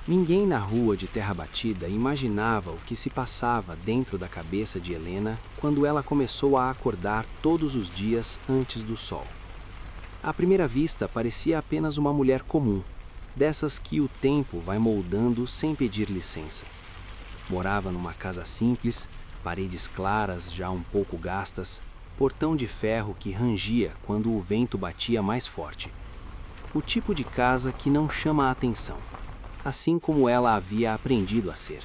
Ninguém na rua de Terra Batida imaginava o que se passava dentro da cabeça de Helena quando ela começou a acordar todos os dias antes do sol. À primeira vista, parecia apenas uma mulher comum, dessas que o tempo vai moldando sem pedir licença. Morava numa casa simples, paredes claras já um pouco gastas, portão de ferro que rangia quando o vento batia mais forte. O tipo de casa que não chama a atenção, assim como ela havia aprendido a ser.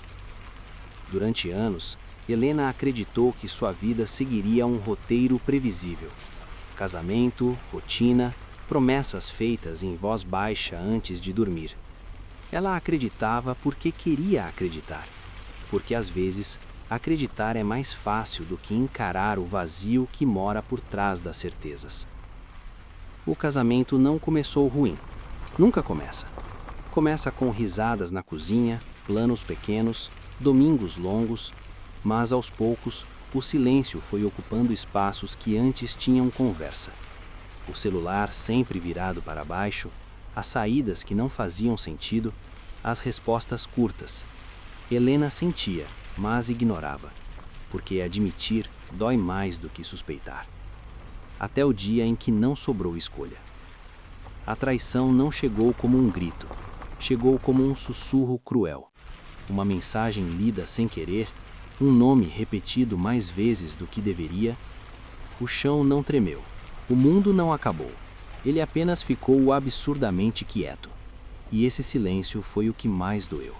Durante anos, Helena acreditou que sua vida seguiria um roteiro previsível. Casamento, rotina, promessas feitas em voz baixa antes de dormir. Ela acreditava porque queria acreditar, porque às vezes acreditar é mais fácil do que encarar o vazio que mora por trás das certezas. O casamento não começou ruim. Nunca começa. Começa com risadas na cozinha, planos pequenos, domingos longos, mas aos poucos o silêncio foi ocupando espaços que antes tinham conversa. O celular sempre virado para baixo, as saídas que não faziam sentido, as respostas curtas. Helena sentia, mas ignorava, porque admitir dói mais do que suspeitar. Até o dia em que não sobrou escolha. A traição não chegou como um grito, chegou como um sussurro cruel, uma mensagem lida sem querer, um nome repetido mais vezes do que deveria. O chão não tremeu, o mundo não acabou, ele apenas ficou absurdamente quieto. E esse silêncio foi o que mais doeu.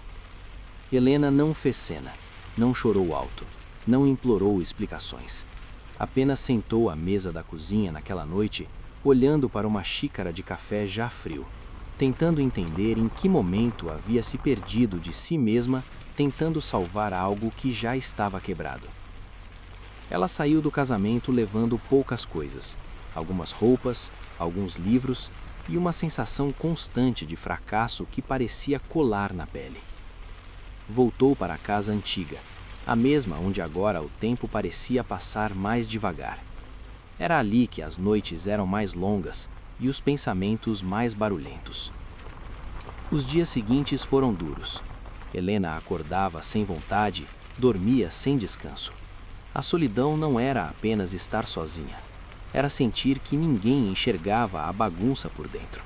Helena não fez cena, não chorou alto, não implorou explicações. Apenas sentou à mesa da cozinha naquela noite, olhando para uma xícara de café já frio, tentando entender em que momento havia se perdido de si mesma, tentando salvar algo que já estava quebrado. Ela saiu do casamento levando poucas coisas, algumas roupas, alguns livros e uma sensação constante de fracasso que parecia colar na pele. Voltou para a casa antiga, a mesma onde agora o tempo parecia passar mais devagar. Era ali que as noites eram mais longas e os pensamentos mais barulhentos. Os dias seguintes foram duros. Helena acordava sem vontade, dormia sem descanso. A solidão não era apenas estar sozinha, era sentir que ninguém enxergava a bagunça por dentro.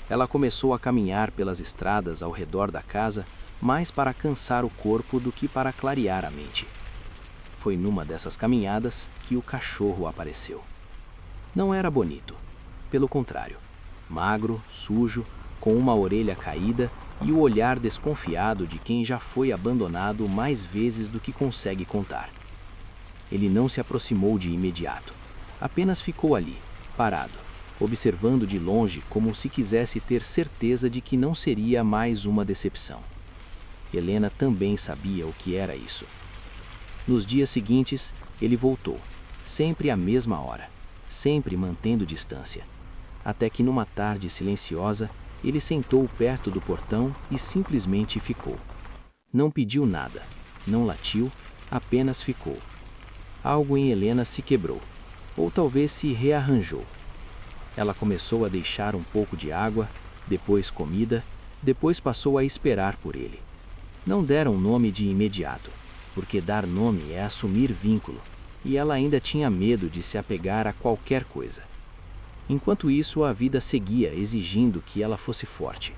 Ela começou a caminhar pelas estradas ao redor da casa, mais para cansar o corpo do que para clarear a mente. Foi numa dessas caminhadas que o cachorro apareceu. Não era bonito, pelo contrário, magro, sujo, com uma orelha caída e o olhar desconfiado de quem já foi abandonado mais vezes do que consegue contar. Ele não se aproximou de imediato, apenas ficou ali, parado, observando de longe como se quisesse ter certeza de que não seria mais uma decepção. Helena também sabia o que era isso. Nos dias seguintes, ele voltou, sempre à mesma hora, sempre mantendo distância. Até que numa tarde silenciosa, ele sentou perto do portão e simplesmente ficou. Não pediu nada, não latiu, apenas ficou. Algo em Helena se quebrou, ou talvez se rearranjou. Ela começou a deixar um pouco de água, depois comida, depois passou a esperar por ele. Não deram nome de imediato, porque dar nome é assumir vínculo, e ela ainda tinha medo de se apegar a qualquer coisa. Enquanto isso, a vida seguia exigindo que ela fosse forte.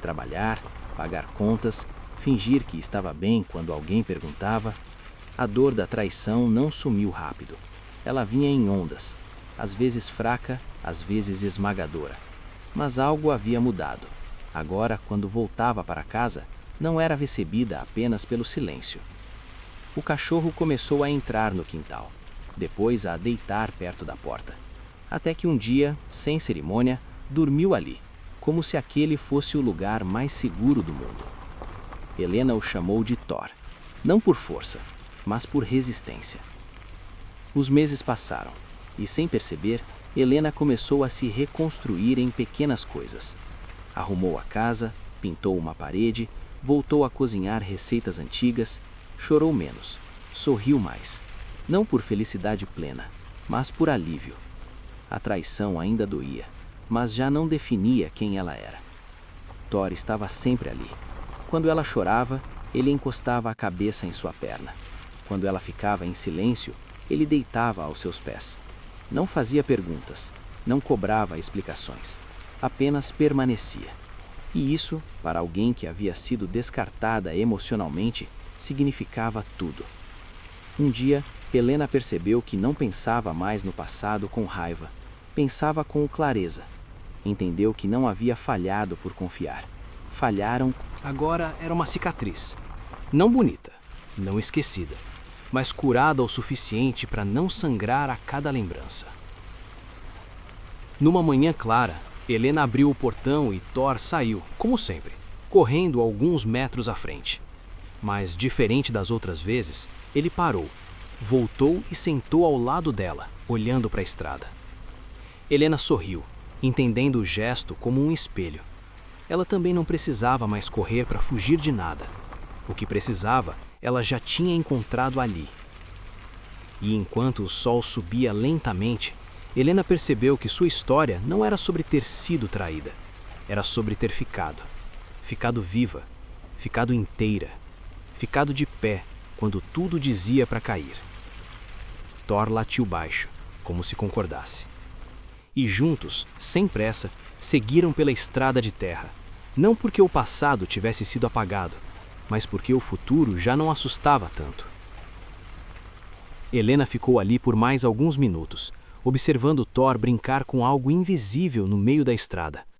Trabalhar, pagar contas, fingir que estava bem quando alguém perguntava. A dor da traição não sumiu rápido. Ela vinha em ondas, às vezes fraca, às vezes esmagadora. Mas algo havia mudado. Agora, quando voltava para casa, não era recebida apenas pelo silêncio. O cachorro começou a entrar no quintal, depois a deitar perto da porta. Até que um dia, sem cerimônia, dormiu ali, como se aquele fosse o lugar mais seguro do mundo. Helena o chamou de Thor, não por força, mas por resistência. Os meses passaram, e sem perceber, Helena começou a se reconstruir em pequenas coisas. Arrumou a casa, pintou uma parede, voltou a cozinhar receitas antigas, chorou menos, sorriu mais, não por felicidade plena, mas por alívio. A traição ainda doía, mas já não definia quem ela era. Thor estava sempre ali, Quando ela chorava, ele encostava a cabeça em sua perna. Quando ela ficava em silêncio, ele deitava aos seus pés. Não fazia perguntas, não cobrava explicações, apenas permanecia. E isso, para alguém que havia sido descartada emocionalmente, significava tudo. Um dia, Helena percebeu que não pensava mais no passado com raiva, pensava com clareza. Entendeu que não havia falhado por confiar. Falharam. Agora era uma cicatriz. Não bonita, não esquecida, mas curada o suficiente para não sangrar a cada lembrança. Numa manhã clara, Helena abriu o portão e Thor saiu, como sempre, correndo alguns metros à frente. Mas, diferente das outras vezes, ele parou, voltou e sentou ao lado dela, olhando para a estrada. Helena sorriu, entendendo o gesto como um espelho. Ela também não precisava mais correr para fugir de nada. O que precisava, ela já tinha encontrado ali. E enquanto o sol subia lentamente, Helena percebeu que sua história não era sobre ter sido traída. Era sobre ter ficado. Ficado viva, ficado inteira, ficado de pé quando tudo dizia para cair. Thor latiu baixo, como se concordasse. E juntos, sem pressa, seguiram pela estrada de terra. Não porque o passado tivesse sido apagado, mas porque o futuro já não assustava tanto. Helena ficou ali por mais alguns minutos, observando Thor brincar com algo invisível no meio da estrada.